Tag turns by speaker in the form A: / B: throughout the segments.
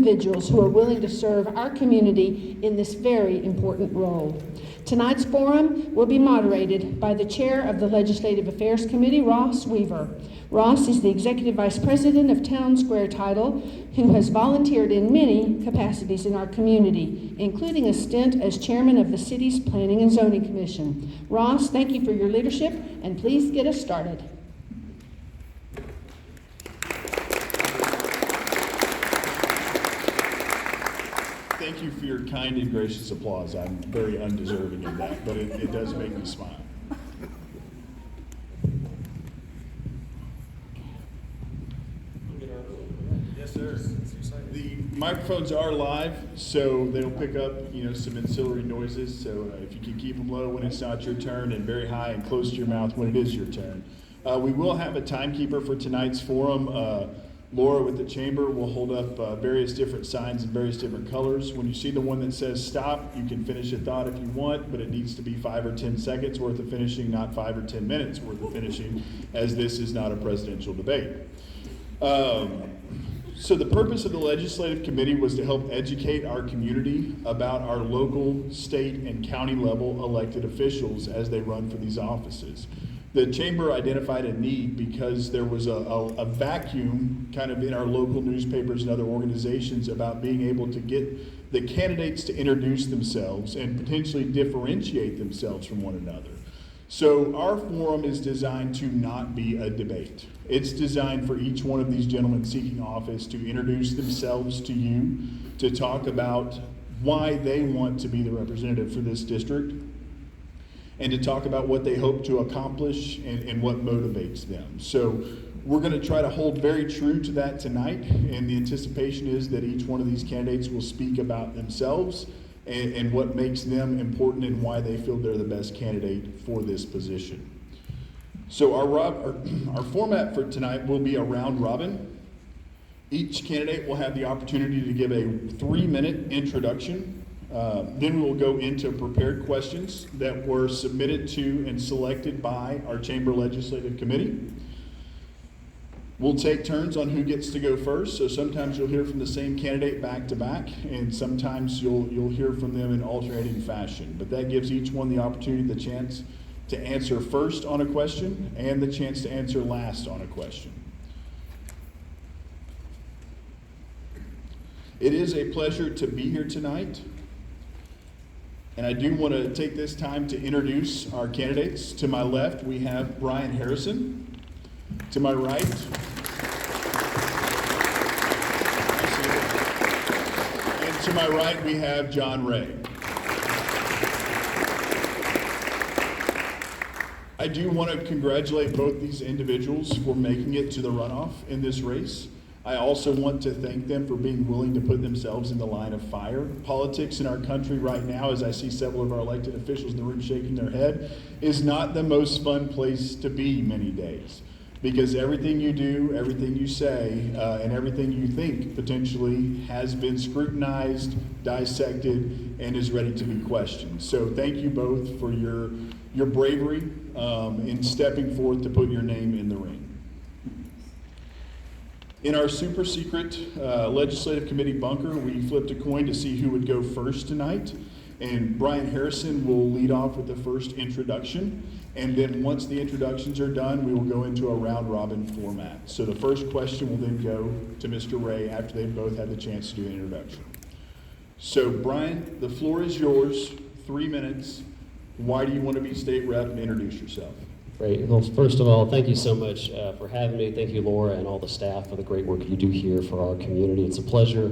A: individuals who are willing to serve our community in this very important role. Tonight's forum will be moderated by the Chair of the Legislative Affairs Committee, Ross Weaver. Ross is the Executive Vice President of Town Square Title, who has volunteered in many capacities in our community, including a stint as Chairman of the city's Planning and Zoning Commission. Ross, thank you for your leadership, and please get us started.
B: Thank you for your kind and gracious applause. I'm very undeserving of that, but it does make me smile. Yes, sir. The microphones are live, so they'll pick up, some ancillary noises. So if you can keep them low when it's not your turn, and very high and close to your mouth when it is your turn. We will have a timekeeper for tonight's forum. Laura with the chamber will hold up various different signs in various different colors. When you see the one that says stop, you can finish a thought if you want, but it needs to be 5 or 10 seconds worth of finishing, not 5 or 10 minutes worth of finishing, as this is not a presidential debate. So the purpose of the Legislative Committee was to help educate our community about our local, state, and county level elected officials as they run for these offices. The chamber identified a need because there was a vacuum kind of in our local newspapers and other organizations about being able to get the candidates to introduce themselves and potentially differentiate themselves from one another. So our forum is designed to not be a debate. It's designed for each one of these gentlemen seeking office to introduce themselves to you, to talk about why they want to be the representative for this district, and to talk about what they hope to accomplish and what motivates them. So we're going to try to hold very true to that tonight, and the anticipation is that each one of these candidates will speak about themselves and what makes them important and why they feel they're the best candidate for this position. So our format for tonight will be a round robin. Each candidate will have the opportunity to give a 3-minute introduction. Then we will go into prepared questions that were submitted to and selected by our Chamber Legislative Committee. We'll take turns on who gets to go first. So sometimes you'll hear from the same candidate back to back, and sometimes you'll hear from them in alternating fashion. But that gives each one the opportunity, the chance to answer first on a question and the chance to answer last on a question. It is a pleasure to be here tonight. And I do want to take this time to introduce our candidates. To my left, we have Brian Harrison. To my right, and to my right, we have John Wray. I do want to congratulate both these individuals for making it to the runoff in this race. I also want to thank them for being willing to put themselves in the line of fire. Politics in our country right now, as I see several of our elected officials in the room shaking their head, is not the most fun place to be many days. Because everything you do, everything you say, and everything you think potentially has been scrutinized, dissected, and is ready to be questioned. So thank you both for your bravery in stepping forth to put your name in the ring. In our super secret Legislative Committee bunker, we flipped a coin to see who would go first tonight. And Brian Harrison will lead off with the first introduction. And then once the introductions are done, we will go into a round robin format. So the first question will then go to Mr. Wray after they've both had the chance to do an introduction. So Brian, the floor is yours, 3 minutes. Why do you want to be state rep, and introduce yourself?
C: Great. Well, first of all, thank you so much for having me. Thank you, Laura, and all the staff for the great work you do here for our community. It's a pleasure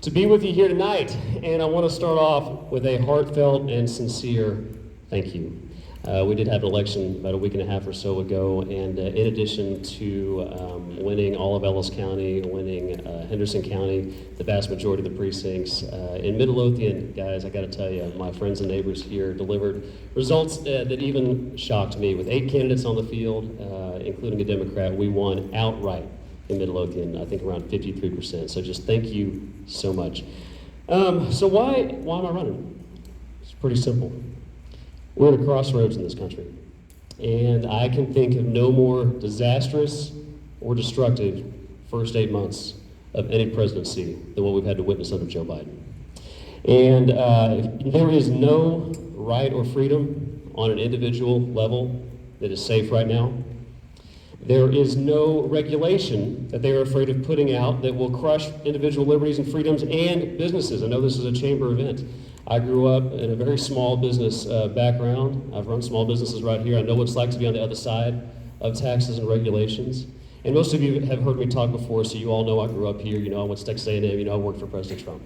C: to be with you here tonight. And I want to start off with a heartfelt and sincere thank you. We did have an election about a week and a half or so ago, and in addition to winning all of Ellis County, winning Henderson County, the vast majority of the precincts, in Midlothian, guys, I got to tell you, my friends and neighbors here delivered results that even shocked me. With 8 candidates on the field, including a Democrat, we won outright in Midlothian, I think around 53%. So just thank you so much. So why am I running? It's pretty simple. We're at a crossroads in this country, and I can think of no more disastrous or destructive first 8 months of any presidency than what we've had to witness under Joe Biden. And there is no right or freedom on an individual level that is safe right now. There is no regulation that they are afraid of putting out that will crush individual liberties and freedoms and businesses. I know this is a chamber event. I grew up in a very small business background. I've run small businesses right here. I know what it's like to be on the other side of taxes and regulations. And most of you have heard me talk before, so you all know I grew up here. You know I went to Texas A&M. You know I worked for President Trump.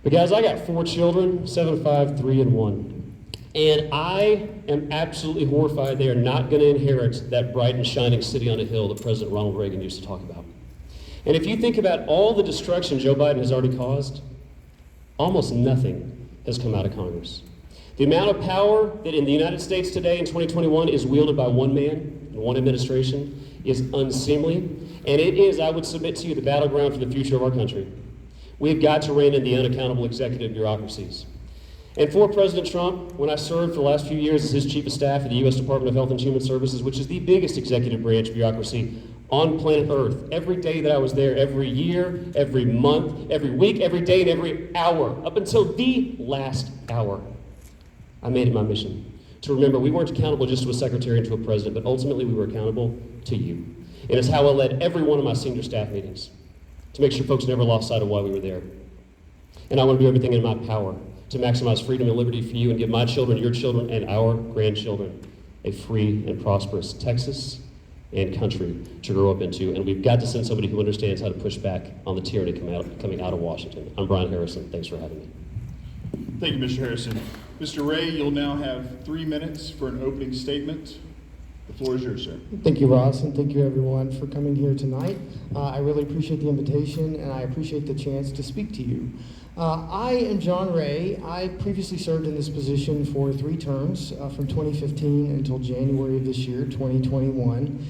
C: But guys, I got 4 children, 7, 5, 3, and 1. And I am absolutely horrified they are not going to inherit that bright and shining city on a hill that President Ronald Reagan used to talk about. And if you think about all the destruction Joe Biden has already caused, almost nothing has come out of Congress. The amount of power that in the United States today in 2021 is wielded by one man and one administration is unseemly, and it is, I would submit to you, the battleground for the future of our country. We've got to rein in the unaccountable executive bureaucracies. And for President Trump, when I served for the last few years as his chief of staff at the U.S. Department of Health and Human Services, which is the biggest executive branch bureaucracy on planet Earth, every day that I was there, every year, every month, every week, every day, and every hour, up until the last hour, I made it my mission to remember we weren't accountable just to a secretary and to a president, but ultimately we were accountable to you. And it's how I led every one of my senior staff meetings to make sure folks never lost sight of why we were there. And I want to do everything in my power to maximize freedom and liberty for you and give my children, your children, and our grandchildren a free and prosperous Texas and country to grow up into. And we've got to send somebody who understands how to push back on the tyranny coming out of Washington. I'm Brian Harrison. Thanks for having me.
B: Thank you, Mr. Harrison. Mr. Wray, you'll now have 3 minutes for an opening statement. The floor is yours, sir.
D: Thank you, Ross, and thank you, everyone, for coming here tonight. I really appreciate the invitation, and I appreciate the chance to speak to you. I am John Wray. I previously served in this position for 3 terms, from 2015 until January of this year, 2021.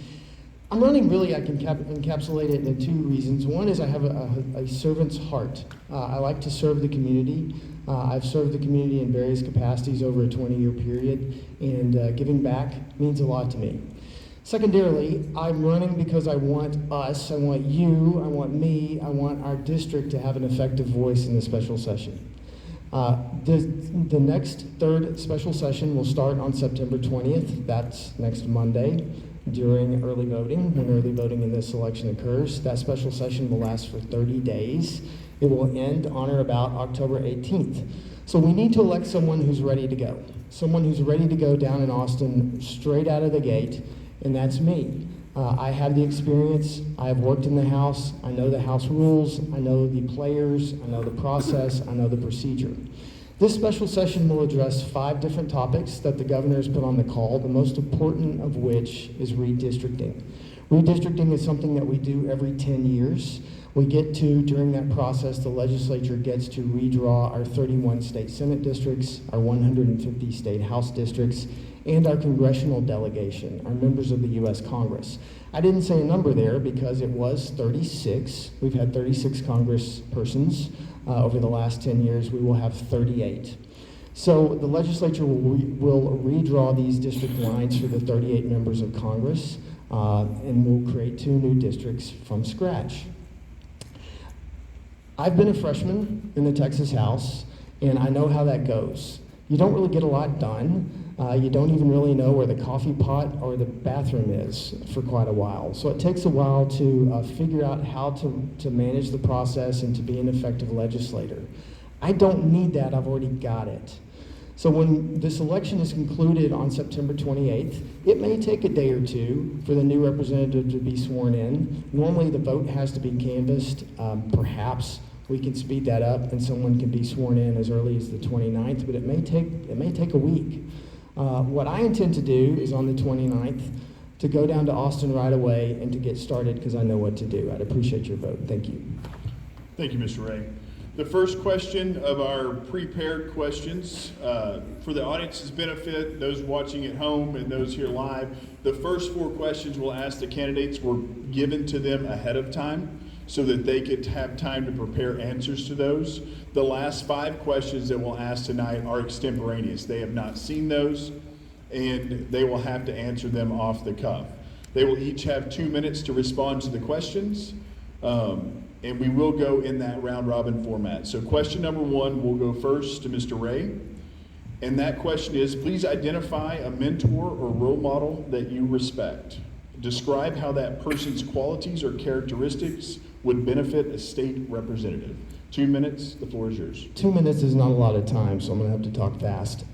D: I'm running really, I can encapsulate it into 2 reasons. One is I have a servant's heart. I like to serve the community. I've served the community in various capacities over a 20-year period, and giving back means a lot to me. Secondarily, I'm running because I want us, I want you, I want me, I want our district to have an effective voice in the special session. The next 3rd special session will start on September 20th. That's next Monday during early voting, when early voting in this election occurs. That special session will last for 30 days. It will end on or about October 18th. So we need to elect someone who's ready to go. Someone who's ready to go down in Austin straight out of the gate, and that's me. I have the experience, I have worked in the House, I know the House rules, I know the players, I know the process, I know the procedure. This special session will address 5 different topics that the governor has put on the call, the most important of which is redistricting. Redistricting is something that we do every 10 years. We get to, during that process, the legislature gets to redraw our 31 state Senate districts, our 150 state House districts, and our congressional delegation, our members of the U.S. Congress. I didn't say a number there because it was 36. We've had 36 congresspersons over the last 10 years. We will have 38. So the legislature will redraw these district lines for the 38 members of Congress, and we'll create 2 new districts from scratch. I've been a freshman in the Texas House, and I know how that goes. You don't really get a lot done. You don't even really know where the coffee pot or the bathroom is for quite a while. So it takes a while to figure out how to manage the process and to be an effective legislator. I don't need that, I've already got it. So when this election is concluded on September 28th, it may take a day or 2 for the new representative to be sworn in. Normally the vote has to be canvassed. Perhaps we can speed that up and someone can be sworn in as early as the 29th, but it may take a week. What I intend to do is on the 29th to go down to Austin right away and to get started because I know what to do. I'd appreciate your vote. Thank you.
B: Thank you, Mr. Wray. The first question of our prepared questions, for the audience's benefit, those watching at home and those here live, the first 4 questions we'll ask the candidates were given to them ahead of time so that they could have time to prepare answers to those. The last 5 questions that we'll ask tonight are extemporaneous. They have not seen those, and they will have to answer them off the cuff. They will each have 2 minutes to respond to the questions. And we will go in that round robin format. So question number one will go first to Mr. Wray. And that question is, please identify a mentor or role model that you respect. Describe how that person's qualities or characteristics would benefit a state representative. 2 minutes, the floor is yours.
D: 2 minutes is not a lot of time, so I'm gonna have to talk fast.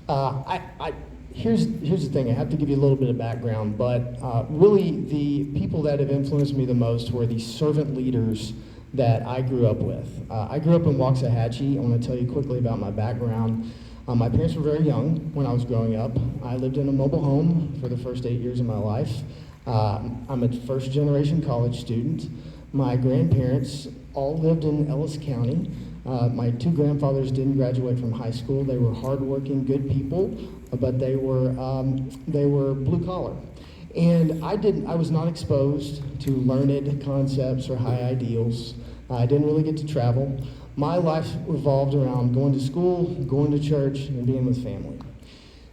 D: Here's the thing, I have to give you a little bit of background, but really the people that have influenced me the most were the servant leaders that I grew up with. I grew up in Waxahachie. I wanna tell you quickly about my background. My parents were very young when I was growing up. I lived in a mobile home for the first 8 years of my life. I'm a first generation college student. My grandparents all lived in Ellis County. My two grandfathers didn't graduate from high school. They were hardworking, good people, but they were blue collar. And I was not exposed to learned concepts or high ideals. I didn't really get to travel. My life revolved around going to school, going to church, and being with family.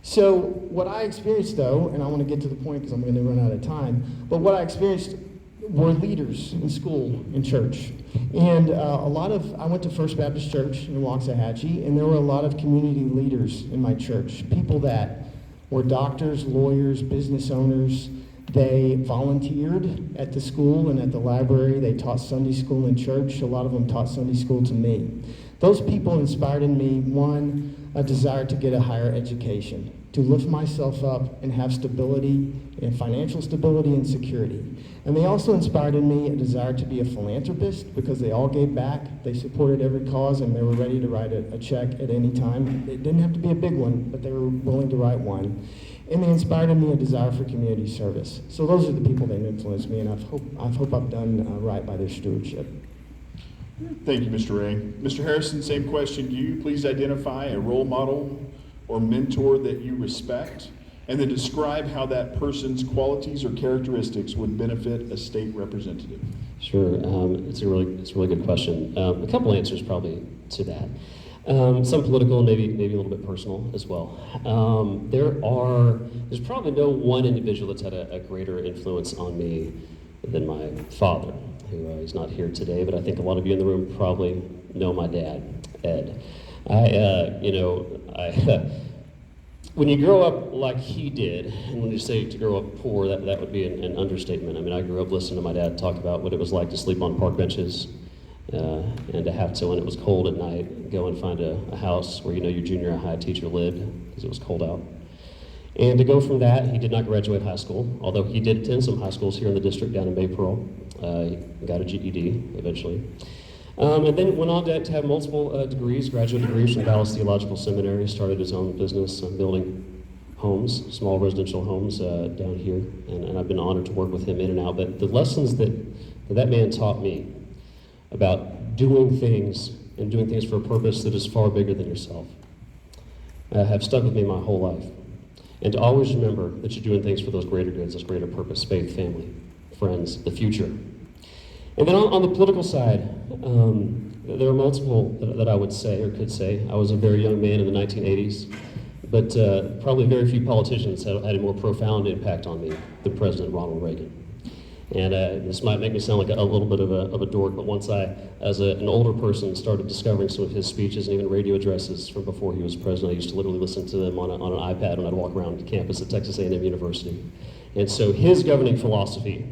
D: So what I experienced though, and I want to get to the point because I'm going to run out of time, but what I experienced were leaders in school and church. And I went to First Baptist Church in Waxahachie, and there were a lot of community leaders in my church, people that were doctors, lawyers, business owners. They volunteered at the school and at the library. They taught Sunday school in church. A lot of them taught Sunday school to me. Those people inspired in me, one, a desire to get a higher education, to lift myself up and have stability and financial stability and security. And they also inspired in me a desire to be a philanthropist because they all gave back. They supported every cause and they were ready to write a check at any time. It didn't have to be a big one, but they were willing to write one. And they inspired in me a desire for community service. So those are the people that influenced me, and I hope I've done right by their stewardship.
B: Thank you, Mr. Wray. Mr. Harrison, same question to you. Please identify a role model or mentor that you respect, and then describe how that person's qualities or characteristics would benefit a state representative. Sure,
C: it's a really good question. A couple answers probably to that. Some political, maybe a little bit personal as well. There's probably no one individual that's had a greater influence on me than my father, who is not here today, but I think a lot of you in the room probably know my dad, Ed. When you grow up like he did, and when you say to grow up poor, that would be an understatement. I mean, I grew up listening to my dad talk about what it was like to sleep on park benches, and to have to, when it was cold at night, go and find a house where your junior high teacher lived, because it was cold out. And to go from that, he did not graduate high school, although he did attend some high schools here in the district down in Maypearl. He got a GED eventually. And then went on to have multiple degrees, graduate degrees from Dallas Theological Seminary, started his own business building homes, small residential homes down here, and I've been honored to work with him in and out. But the lessons that man taught me about doing things and doing things for a purpose that is far bigger than yourself have stuck with me my whole life. And to always remember that you're doing things for those greater goods, those greater purpose, faith, family, friends, the future. And then on the political side, there are multiple that I would say or could say. I was a very young man in the 1980s, but probably very few politicians had a more profound impact on me than President Ronald Reagan. And this might make me sound like a little bit of a dork, but once I, as an older person, started discovering some of his speeches and even radio addresses from before he was president, I used to literally listen to them on an iPad when I'd walk around campus at Texas A&M University. And so his governing philosophy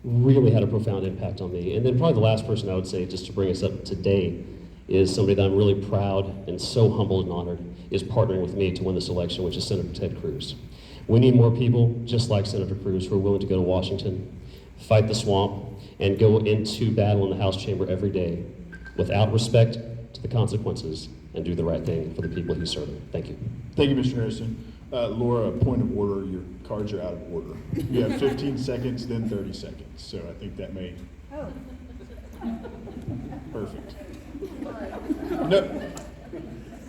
C: really had a profound impact on me. And then probably the last person I would say, just to bring us up today, is somebody that I'm really proud and so humbled and honored is partnering with me to win this election, which is Senator Ted Cruz. We need more people just like Senator Cruz who are willing to go to Washington, fight the swamp, and go into battle in the House chamber every day without respect to the consequences and do the right thing for the people he's serving. Thank you.
B: Thank you, Mr. Harrison. Laura, point of order, your cards are out of order. You have 15 seconds, then 30 seconds. So I think that may...
E: Oh.
B: Perfect. No,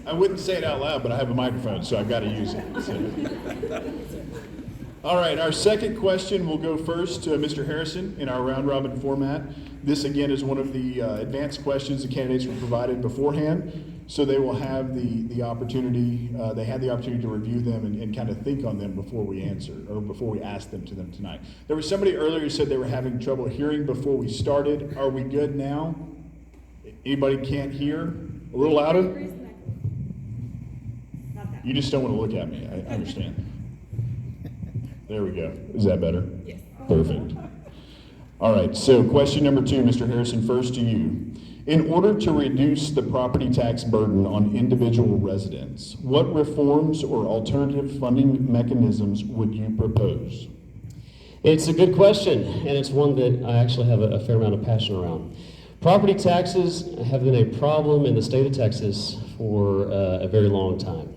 B: I wouldn't say it out loud, but I have a microphone, so I've got to use it. So. All right, our second question will go first to Mr. Harrison in our round robin format. This again is one of the advanced questions the candidates were provided beforehand, so they will have the opportunity, they had the opportunity to review them and kind of think on them before we answer, or before we ask them to them tonight. There was somebody earlier who said they were having trouble hearing before we started. Are we good now? Anybody can't hear? A little louder? You just don't want to look at me. I understand. There we go. Is that better?
E: Yes.
B: Perfect. All right, so question number 2, Mr. Harrison, first to you. In order to reduce the property tax burden on individual residents, what reforms or alternative funding mechanisms would you propose?
C: It's a good question, and it's one that I actually have a fair amount of passion around. Property taxes have been a problem in the state of Texas for a very long time.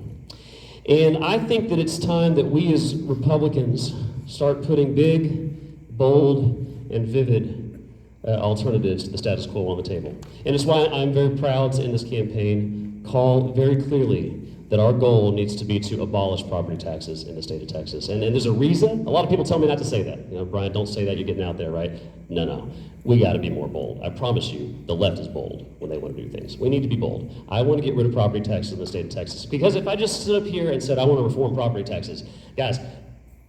C: And I think that it's time that we as Republicans start putting big, bold, and vivid alternatives to the status quo on the table. And it's why I'm very proud to, in this campaign, call very clearly that our goal needs to be to abolish property taxes in the state of Texas. And there's a reason. A lot of people tell me not to say that. You know, Brian, don't say that, you're getting out there, right? No. We got to be more bold. I promise you, the left is bold when they want to do things. We need to be bold. I want to get rid of property taxes in the state of Texas, because if I just stood up here and said I want to reform property taxes, guys,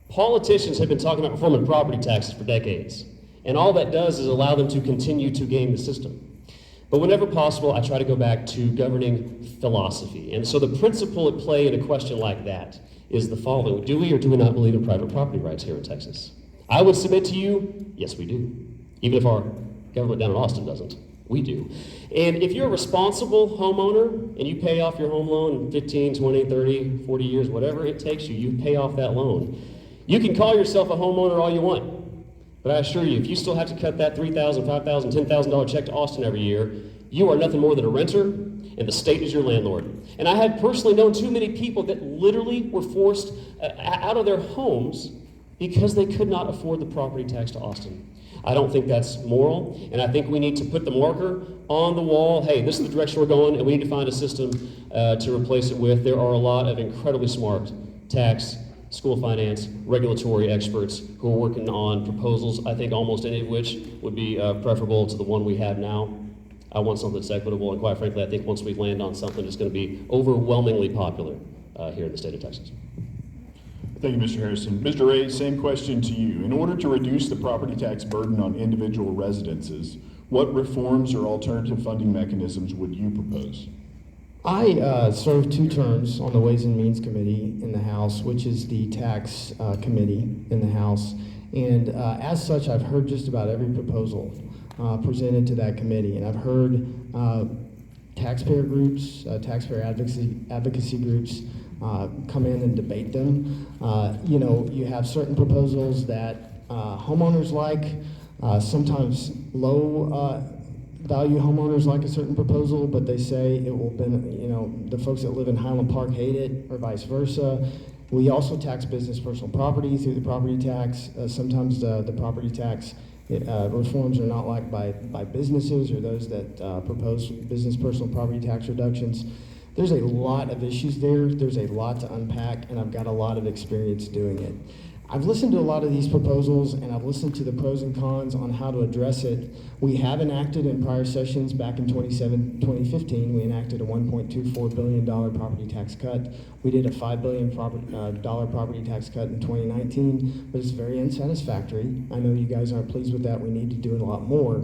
C: politicians have been talking about reforming property taxes for decades. And all that does is allow them to continue to game the system. But whenever possible, I try to go back to governing philosophy. And so the principle at play in a question like that is the following. Do we or do we not believe in private property rights here in Texas? I would submit to you, yes, we do. Even if our government down in Austin doesn't. We do. And if you're a responsible homeowner and you pay off your home loan in 15, 20, 30, 40 years, whatever it takes you, you pay off that loan. You can call yourself a homeowner all you want. But I assure you, if you still have to cut that $3,000, $5,000, $10,000 check to Austin every year, you are nothing more than a renter, and the state is your landlord. And I have personally known too many people that literally were forced out of their homes because they could not afford the property tax to Austin. I don't think that's moral, and I think we need to put the marker on the wall. Hey, this is the direction we're going, and we need to find a system to replace it with. There are a lot of incredibly smart tax, school finance, regulatory experts who are working on proposals, I think almost any of which would be preferable to the one we have now. I want something that's equitable, and quite frankly, I think once we land on something, it's going to be overwhelmingly popular here in the state of Texas.
B: Thank you, Mr. Harrison. Mr. Wray, same question to you. In order to reduce the property tax burden on individual residences, what reforms or alternative funding mechanisms would you propose?
D: I served 2 terms on the Ways and Means Committee in the House, which is the tax committee in the House. And as such, I've heard just about every proposal presented to that committee. And I've heard taxpayer groups, taxpayer advocacy groups come in and debate them. You know, you have certain proposals that homeowners like, sometimes low value homeowners like a certain proposal, but they say it will benefit, you know, the folks that live in Highland Park hate it, or vice versa. We also tax business personal property through the property tax. Sometimes the property tax reforms are not liked by businesses or those that propose business personal property tax reductions. There's a lot of issues there. There's a lot to unpack, and I've got a lot of experience doing it. I've listened to a lot of these proposals, and I've listened to the pros and cons on how to address it. We have enacted in prior sessions back in 2015, we enacted a $1.24 billion property tax cut. We did a $5 billion property tax cut in 2019, but it's very unsatisfactory. I know you guys aren't pleased with that. We need to do a lot more.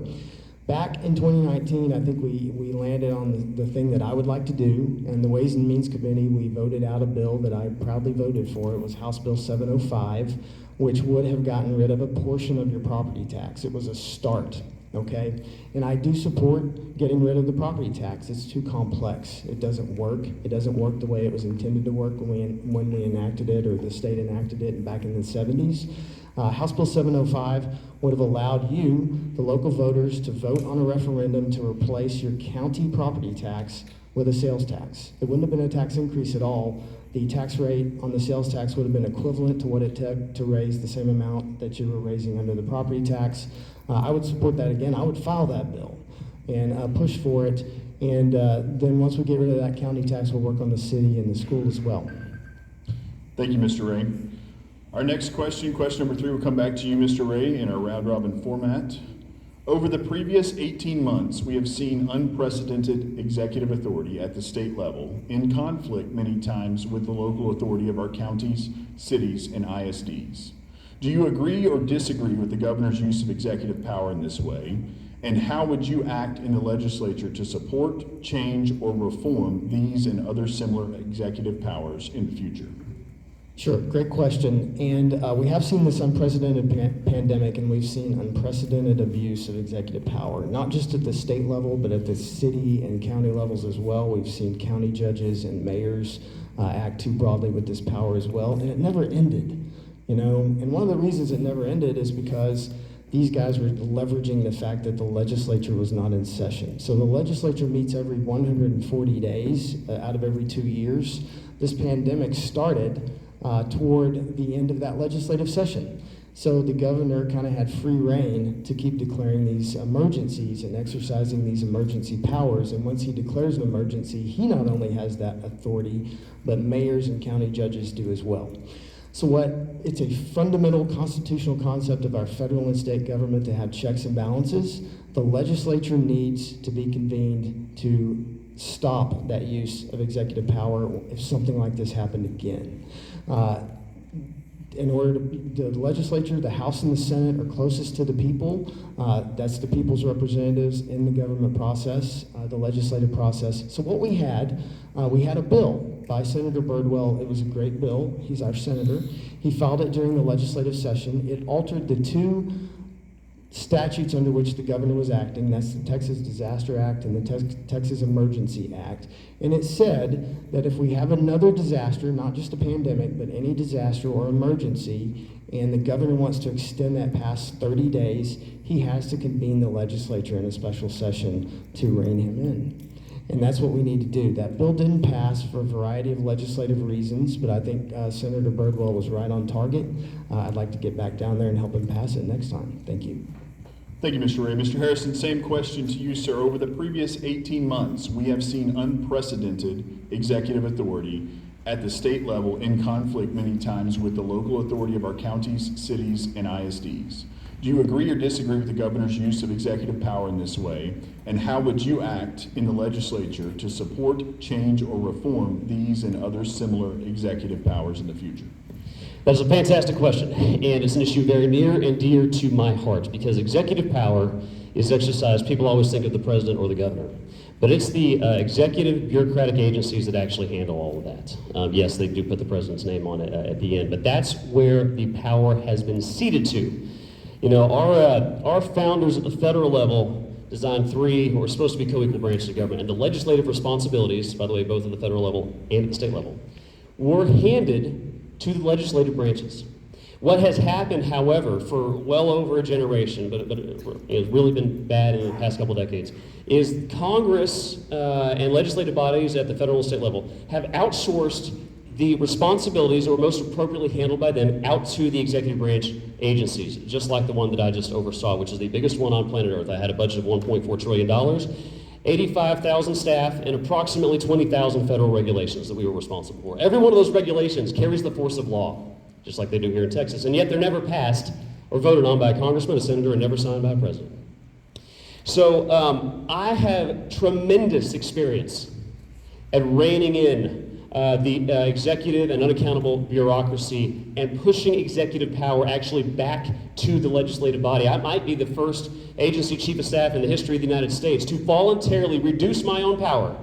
D: Back in 2019, I think we landed on the thing that I would like to do, and the Ways and Means Committee, we voted out a bill that I proudly voted for. It was House Bill 705, which would have gotten rid of a portion of your property tax. It was a start, okay? And I do support getting rid of the property tax. It's too complex. It doesn't work. It doesn't work the way it was intended to work when we enacted it, or the state enacted it back in the 70s. House Bill 705 would have allowed you, the local voters, to vote on a referendum to replace your county property tax with a sales tax. It wouldn't have been a tax increase at all. The tax rate on the sales tax would have been equivalent to what it took to raise the same amount that you were raising under the property tax. I would support that again. I would file that bill and push for it. And then once we get rid of that county tax, we'll work on the city and the school as well.
B: Thank you, Mr. Wray. Our next question number 3, will come back to you, Mr. Wray, in our round-robin format. Over the previous 18 months, we have seen unprecedented executive authority at the state level, in conflict many times with the local authority of our counties, cities, and ISDs. Do you agree or disagree with the governor's use of executive power in this way? And how would you act in the legislature to support, change, or reform these and other similar executive powers in the future?
D: Sure, great question. And we have seen this unprecedented pandemic, and we've seen unprecedented abuse of executive power, not just at the state level, but at the city and county levels as well. We've seen county judges and mayors act too broadly with this power as well, and it never ended. And one of the reasons it never ended is because these guys were leveraging the fact that the legislature was not in session. So the legislature meets every 140 days out of every 2 years. This pandemic started toward the end of that legislative session. So the governor kind of had free rein to keep declaring these emergencies and exercising these emergency powers. And once he declares an emergency, he not only has that authority, but mayors and county judges do as well. So it's a fundamental constitutional concept of our federal and state government to have checks and balances. The legislature needs to be convened to stop that use of executive power if something like this happened again. In order to the legislature, the House and the Senate are closest to the people. That's the people's representatives in the government process, the legislative process. So what we had a bill by Senator Birdwell. It was a great bill. He's our senator. He filed it during the legislative session. It altered the two statutes under which the governor was acting. That's the Texas Disaster Act and the Texas Emergency Act. And it said that if we have another disaster, not just a pandemic, but any disaster or emergency, and the governor wants to extend that past 30 days, he has to convene the legislature in a special session to rein him in. And that's what we need to do. That bill didn't pass for a variety of legislative reasons, but I think Senator Birdwell was right on target. I'd like to get back down there and help him pass it next time. Thank you.
B: Thank you, Mr. Wray. Mr. Harrison, same question to you, sir. Over the previous 18 months, we have seen unprecedented executive authority at the state level in conflict many times with the local authority of our counties, cities, and ISDs. Do you agree or disagree with the governor's use of executive power in this way? And how would you act in the legislature to support, change, or reform these and other similar executive powers in the future?
C: That's a fantastic question, and it's an issue very near and dear to my heart, because executive power is exercised, people always think of the president or the governor, but it's the executive bureaucratic agencies that actually handle all of that. Yes, they do put the president's name on it at the end, but that's where the power has been ceded to. Our founders at the federal level designed three, or supposed to be co-equal branches of government, and the legislative responsibilities, by the way, both at the federal level and at the state level, were handed to the legislative branches. What has happened, however, for well over a generation, but it's really been bad in the past couple decades, is Congress and legislative bodies at the federal and state level have outsourced the responsibilities, or most appropriately handled by them, out to the executive branch agencies, just like the one that I just oversaw, which is the biggest one on planet Earth. I had a budget of $1.4 trillion, 85,000 staff, and approximately 20,000 federal regulations that we were responsible for. Every one of those regulations carries the force of law, just like they do here in Texas, and yet they're never passed or voted on by a congressman, a senator, and never signed by a president. So I have tremendous experience at reining in the executive and unaccountable bureaucracy and pushing executive power actually back to the legislative body. I might be the first agency chief of staff in the history of the United States to voluntarily reduce my own power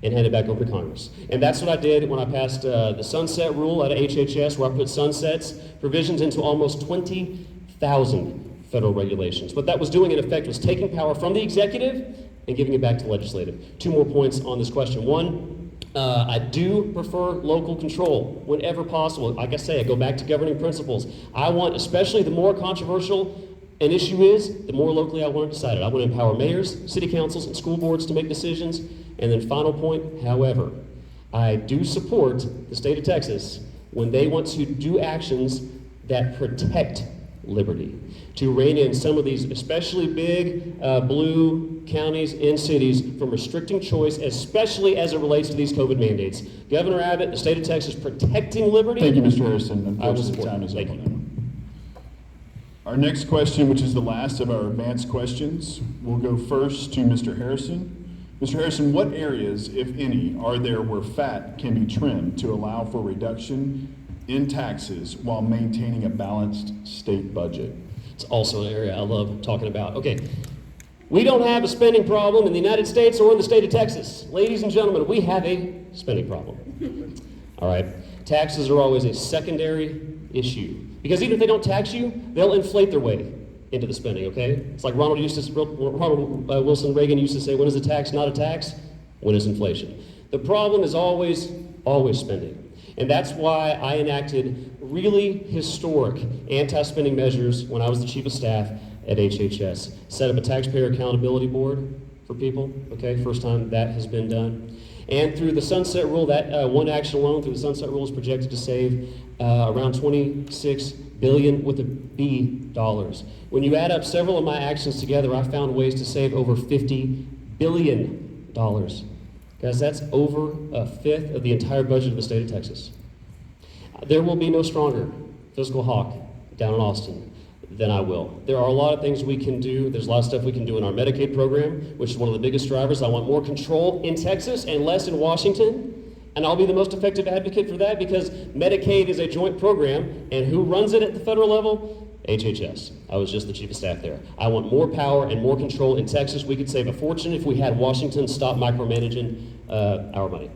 C: and hand it back over to Congress. And that's what I did when I passed the sunset rule out of HHS, where I put sunsets provisions into almost 20,000 federal regulations. What that was doing in effect was taking power from the executive and giving it back to the legislative. 2 more points on this question. One, I do prefer local control whenever possible. Like I say, I go back to governing principles. I want, especially the more controversial an issue is, the more locally I want it decided. I want to empower mayors, city councils, and school boards to make decisions. And then final point, however, I do support the state of Texas when they want to do actions that protect liberty, to rein in some of these especially big blue counties and cities from restricting choice, especially as it relates to these COVID mandates. Governor Abbott, the state of Texas, protecting liberty.
B: Thank you, Mr. Harrison. Unfortunately, time is up on that one. Our next question, which is the last of our advanced questions, will go first to Mr. Harrison. Mr. Harrison, what areas, if any, are there where fat can be trimmed to allow for reduction in taxes while maintaining a balanced state budget?
C: It's also an area I love talking about. Okay, We don't have a spending problem in the United States or in the state of Texas. Ladies and gentlemen, we have a spending problem. All right? Taxes are always a secondary issue. Because even if they don't tax you, they'll inflate their way into the spending, okay? It's like Ronald Wilson Reagan used to say, when is a tax not a tax? When is inflation? The problem is always spending. And that's why I enacted really historic anti-spending measures when I was the chief of staff at HHS. Set up a taxpayer accountability board for people, okay? First time that has been done. And through the sunset rule, that one action alone through the sunset rule is projected to save around $26 billion with a B dollars. When you add up several of my actions together, I found ways to save over $50 billion. Guys, that's over a fifth of the entire budget of the state of Texas. There will be no stronger fiscal hawk down in Austin than I will. There are a lot of things we can do. There's a lot of stuff we can do in our Medicaid program, which is one of the biggest drivers. I want more control in Texas and less in Washington. And I'll be the most effective advocate for that because Medicaid is a joint program, and who runs it at the federal level? HHS. I was just the chief of staff there. I want more power and more control in Texas. We could save a fortune if we had Washington stop micromanaging our money.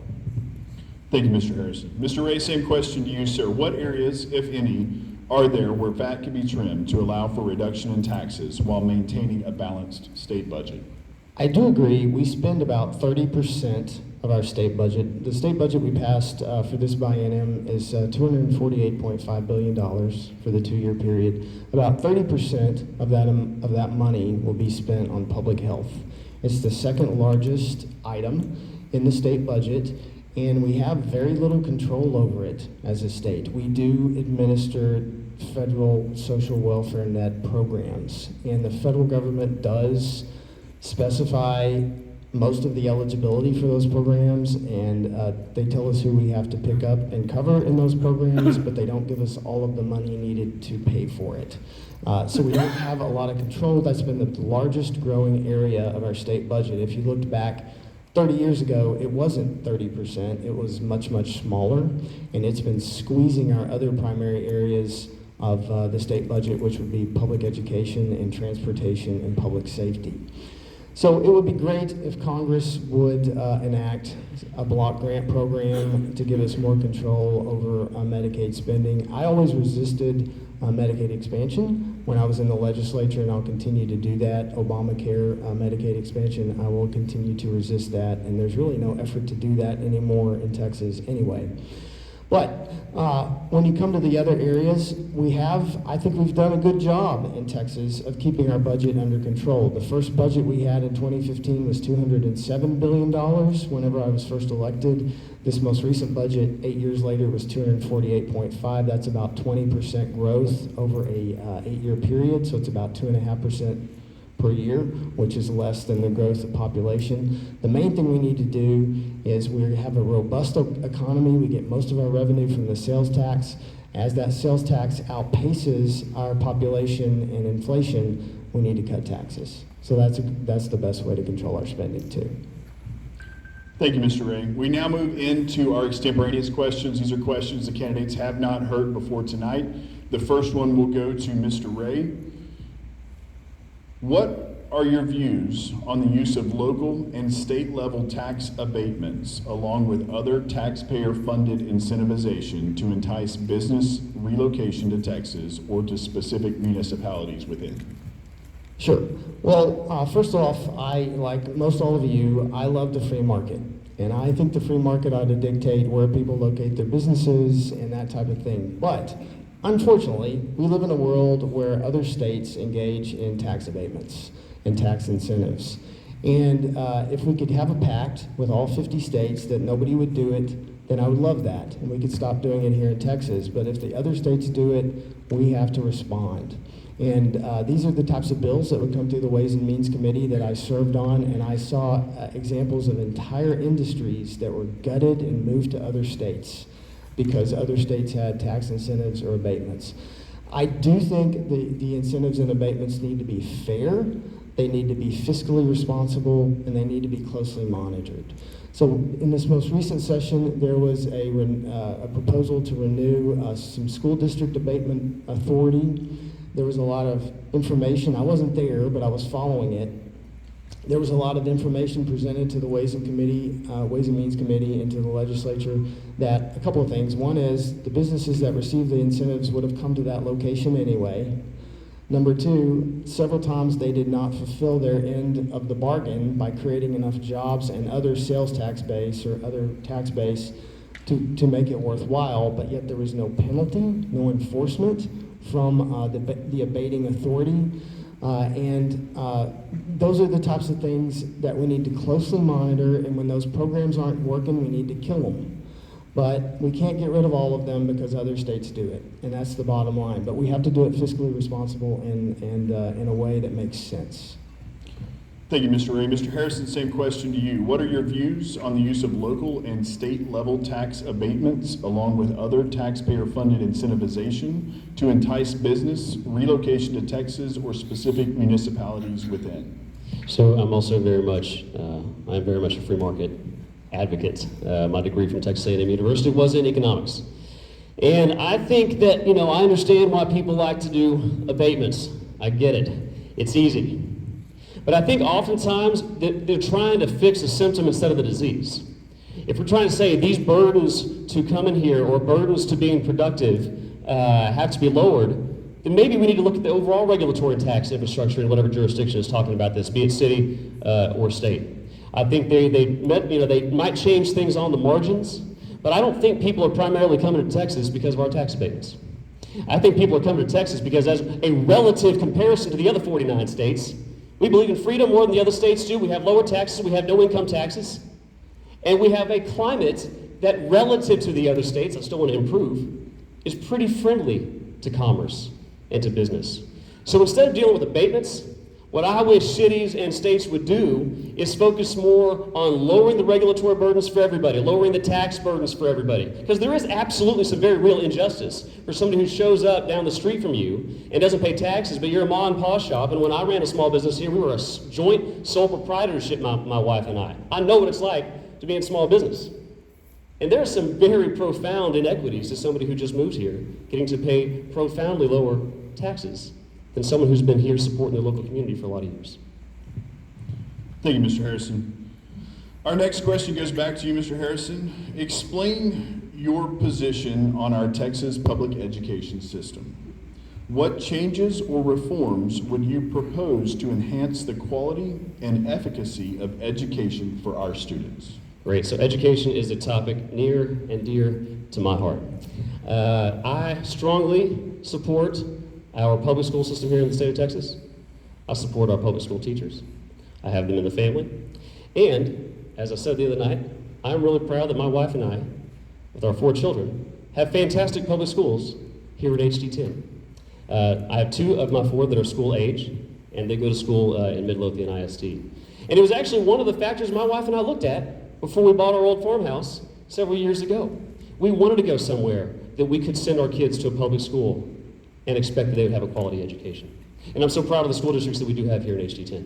B: Thank you, Mr. Harrison. Mr. Wray, same question to you, sir. What areas, if any, are there where VAT can be trimmed to allow for reduction in taxes while maintaining a balanced state budget?
D: I do agree. We spend about 30% of our state budget. The state budget we passed for this biennium is $248.5 billion for the 2-year period. About 30% of that money will be spent on public health. It's the second largest item in the state budget, and we have very little control over it as a state. We do administer federal social welfare net programs, and the federal government does specify most of the eligibility for those programs, and they tell us who we have to pick up and cover in those programs, but they don't give us all of the money needed to pay for it. So we don't have a lot of control. That's been the largest growing area of our state budget. If you looked back 30 years ago, it wasn't 30%, it was much, much smaller, and it's been squeezing our other primary areas of the state budget, which would be public education and transportation and public safety. So it would be great if Congress would enact a block grant program to give us more control over Medicaid spending. I always resisted Medicaid expansion when I was in the legislature, and I'll continue to do that. Obamacare, Medicaid expansion, I will continue to resist that, and there's really no effort to do that anymore in Texas anyway. But when you come to the other areas, I think we've done a good job in Texas of keeping our budget under control. The first budget we had in 2015 was $207 billion whenever I was first elected. This most recent budget, 8 years later, was $248.5. That's about 20% growth over a 8-year period, so it's about 2.5% per year, which is less than the growth of population. The main thing we need to do is we have a robust economy. We get most of our revenue from the sales tax. As that sales tax outpaces our population and inflation, we need to cut taxes. So that's the best way to control our spending too.
B: Thank you, Mr. Wray. We now move into our extemporaneous questions. These are questions the candidates have not heard before tonight. The first one will go to Mr. Wray. What are your views on the use of local and state level tax abatements along with other taxpayer-funded incentivization to entice business relocation to Texas or to specific municipalities within?
D: Sure. Well, first off, like most all of you, I love the free market. And I think the free market ought to dictate where people locate their businesses and that type of thing. But unfortunately, we live in a world where other states engage in tax abatements and tax incentives. And if we could have a pact with all 50 states that nobody would do it, then I would love that. And we could stop doing it here in Texas. But if the other states do it, we have to respond. And these are the types of bills that would come through the Ways and Means Committee that I served on, and I saw examples of entire industries that were gutted and moved to other states because other states had tax incentives or abatements. I do think the incentives and abatements need to be fair, they need to be fiscally responsible, and they need to be closely monitored. So in this most recent session, there was a proposal to renew some school district abatement authority. There was a lot of information. I wasn't there, but I was following it. There was a lot of information presented to the Ways and Means Committee and to the Legislature that a couple of things. One is the businesses that received the incentives would have come to that location anyway. Number two, several times they did not fulfill their end of the bargain by creating enough jobs and other sales tax base or other tax base to make it worthwhile, but yet there was no penalty, no enforcement from the abating authority. Those are the types of things that we need to closely monitor, and when those programs aren't working, we need to kill them. But we can't get rid of all of them because other states do it, and that's the bottom line. But we have to do it fiscally responsible and in a way that makes sense.
B: Thank you, Mr. Wray. Mr. Harrison, same question to you. What are your views on the use of local and state level tax abatements along with other taxpayer-funded incentivization to entice business, relocation to Texas, or specific municipalities within?
C: So I'm also very much a free market advocate. My degree from Texas A&M University was in economics. And I think that, I understand why people like to do abatements. I get it. It's easy. But I think oftentimes they're trying to fix a symptom instead of the disease. If we're trying to say these burdens to come in here or burdens to being productive have to be lowered, then maybe we need to look at the overall regulatory tax infrastructure in whatever jurisdiction is talking about this, be it city or state. I think they might change things on the margins, but I don't think people are primarily coming to Texas because of our tax abatements. I think people are coming to Texas because as a relative comparison to the other 49 states, we believe in freedom more than the other states do. We have lower taxes, we have no income taxes, and we have a climate that relative to the other states, I still want to improve, is pretty friendly to commerce and to business. So instead of dealing with abatements, what I wish cities and states would do is focus more on lowering the regulatory burdens for everybody, lowering the tax burdens for everybody. Because there is absolutely some very real injustice for somebody who shows up down the street from you and doesn't pay taxes, but you're a mom and pop shop. And when I ran a small business here, we were a joint sole proprietorship, my wife and I. I know what it's like to be in small business. And there are some very profound inequities to somebody who just moves here, getting to pay profoundly lower taxes than someone who's been here supporting their local community for a lot of years.
B: Thank you, Mr. Harrison. Our next question goes back to you, Mr. Harrison. Explain your position on our Texas public education system. What changes or reforms would you propose to enhance the quality and efficacy of education for our students?
C: Great, so education is a topic near and dear to my heart. I strongly support our public school system here in the state of Texas. I support our public school teachers. I have them in the family. And, as I said the other night, I'm really proud that my wife and I, with our 4 children, have fantastic public schools here at HD10. I have 2 of my 4 that are school age, and they go to school in Midlothian ISD. And it was actually one of the factors my wife and I looked at before we bought our old farmhouse several years ago. We wanted to go somewhere that we could send our kids to a public school and expect that they would have a quality education. And I'm so proud of the school districts that we do have here in HD10.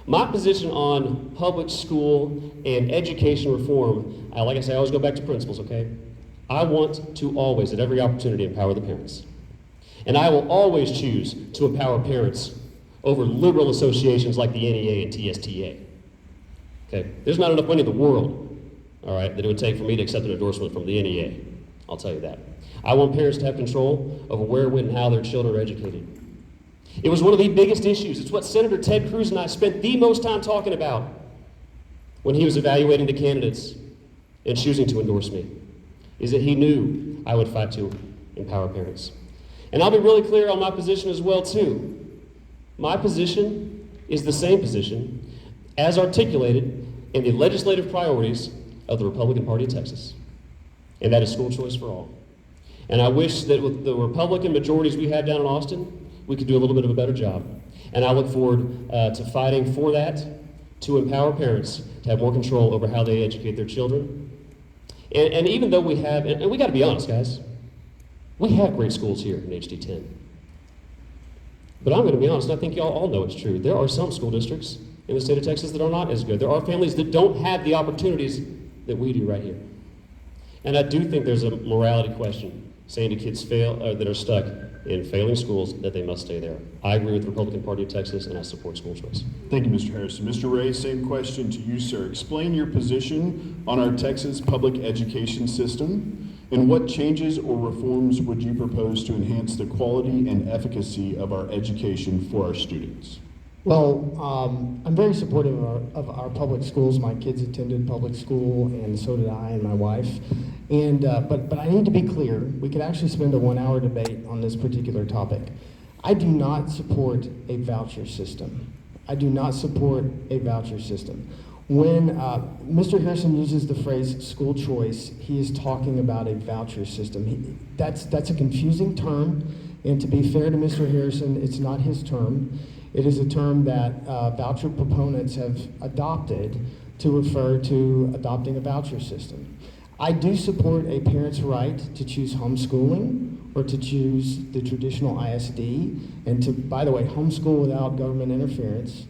C: My position on public school and education reform, like I say, I always go back to principles, okay? I want to always, at every opportunity, empower the parents. And I will always choose to empower parents over liberal associations like the NEA and TSTA. Okay? There's not enough money in the world, all right, that it would take for me to accept an endorsement from the NEA. I'll tell you that. I want parents to have control over where, when, and how their children are educated. It was one of the biggest issues. It's what Senator Ted Cruz and I spent the most time talking about when he was evaluating the candidates and choosing to endorse me, is that he knew I would fight to empower parents. And I'll be really clear on my position as well, too. My position is the same position as articulated in the legislative priorities of the Republican Party of Texas, and that is school choice for all. And I wish that with the Republican majorities we have down in Austin, we could do a little bit of a better job. And I look forward to fighting for that, to empower parents to have more control over how they educate their children. And even though we have, and we got to be honest, guys, we have great schools here in HD10. But I'm going to be honest, and I think y'all all know it's true. There are some school districts in the state of Texas that are not as good. There are families that don't have the opportunities that we do right here. And I do think there's a morality question saying to kids that are stuck, in failing schools, that they must stay there. I agree with the Republican Party of Texas, and I support school choice.
B: Thank you, Mr. Harrison. Mr. Wray, same question to you, sir. Explain your position on our Texas public education system, and what changes or reforms would you propose to enhance the quality and efficacy of our education for our students?
D: Well, I'm very supportive of our public schools. My kids attended public school, and so did I and my wife. And but I need to be clear. We could actually spend a 1-hour debate on this particular topic. I do not support a voucher system. I do not support a voucher system. When Mr. Harrison uses the phrase school choice, he is talking about a voucher system. That's a confusing term, and to be fair to Mr. Harrison, it's not his term. It is a term that voucher proponents have adopted to refer to adopting a voucher system. I do support a parent's right to choose homeschooling or to choose the traditional ISD, and to, by the way, homeschool without government interference,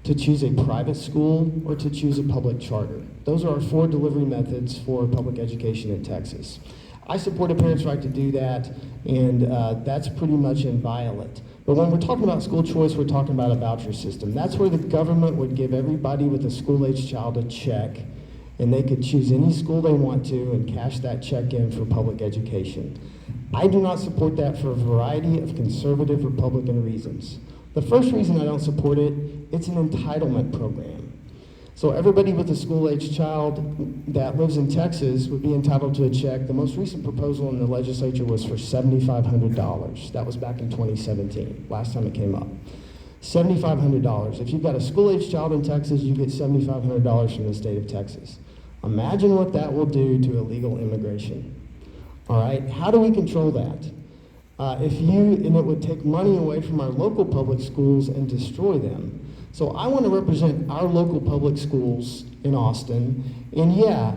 D: to choose a private school or to choose a public charter. Those are our 4 delivery methods for public education in Texas. I support a parent's right to do that, and that's pretty much inviolate. But when we're talking about school choice, we're talking about a voucher system. That's where the government would give everybody with a school-age child a check, and they could choose any school they want to and cash that check in for public education. I do not support that for a variety of conservative Republican reasons. The first reason I don't support it, it's an entitlement program. So everybody with a school-age child that lives in Texas would be entitled to a check. The most recent proposal in the legislature was for $7,500. That was back in 2017, last time it came up. $7,500. If you've got a school-age child in Texas, you get $7,500 from the state of Texas. Imagine what that will do to illegal immigration. All right, how do we control that? And it would take money away from our local public schools and destroy them. So I want to represent our local public schools in Austin, and yeah,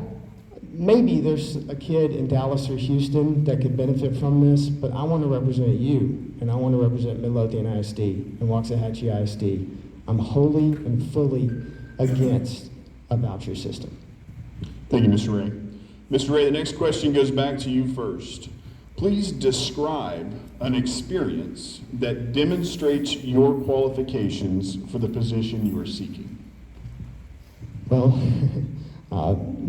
D: maybe there's a kid in Dallas or Houston that could benefit from this, but I want to represent you, and I want to represent Midlothian ISD and Waxahachie ISD. I'm wholly and fully against a voucher system.
B: Thank you, Mr. Wray. Mr. Wray, the next question goes back to you first. Please describe an experience that demonstrates your qualifications for the position you are seeking.
D: Well,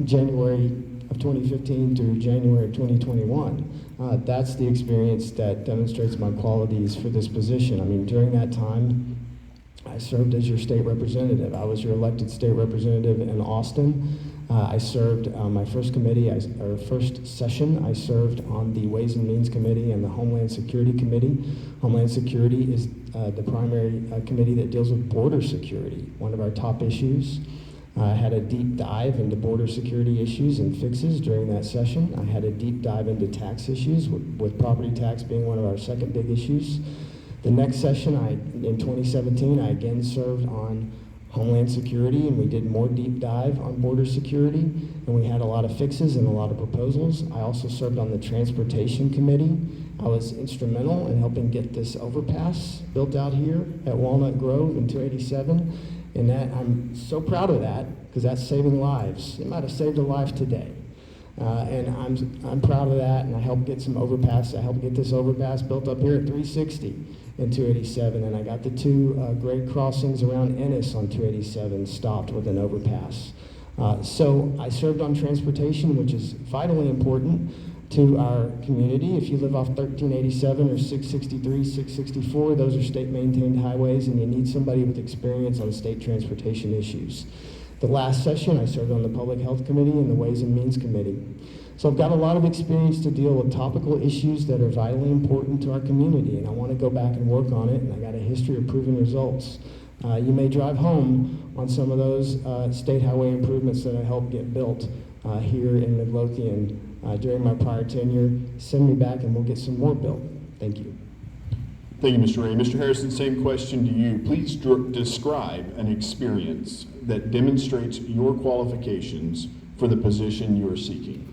D: January of 2015 through January of 2021, that's the experience that demonstrates my qualities for this position. I mean, during that time, I served as your state representative. I was your elected state representative in Austin. I served my first session, I served on the Ways and Means Committee and the Homeland Security Committee. Homeland Security is the primary committee that deals with border security, one of our top issues. I had a deep dive into border security issues and fixes during that session. I had a deep dive into tax issues, with property tax being one of our second big issues. The next session, in 2017, I again served on Homeland Security, and we did more deep dive on border security, and we had a lot of fixes and a lot of proposals. I also served on the Transportation Committee. I was instrumental in helping get this overpass built out here at Walnut Grove in 287, and that I'm so proud of that, because that's saving lives. It might have saved a life today. And I'm proud of that, and I helped get some overpass. I helped get this overpass built up here at 360 in 287, and I got the 2 grade crossings around Ennis on 287 stopped with an overpass. So I served on transportation, which is vitally important to our community. If you live off 1387 or 663, 664, those are state-maintained highways, and you need somebody with experience on state transportation issues. The last session, I served on the Public Health Committee and the Ways and Means Committee. So I've got a lot of experience to deal with topical issues that are vitally important to our community, and I want to go back and work on it, and I got a history of proven results. You may drive home on some of those state highway improvements that I helped get built here in Midlothian during my prior tenure. Send me back and we'll get some more built. Thank you.
B: Thank you, Mr. Wray. Mr. Harrison, same question to you. Please describe an experience that demonstrates your qualifications for the position you are seeking.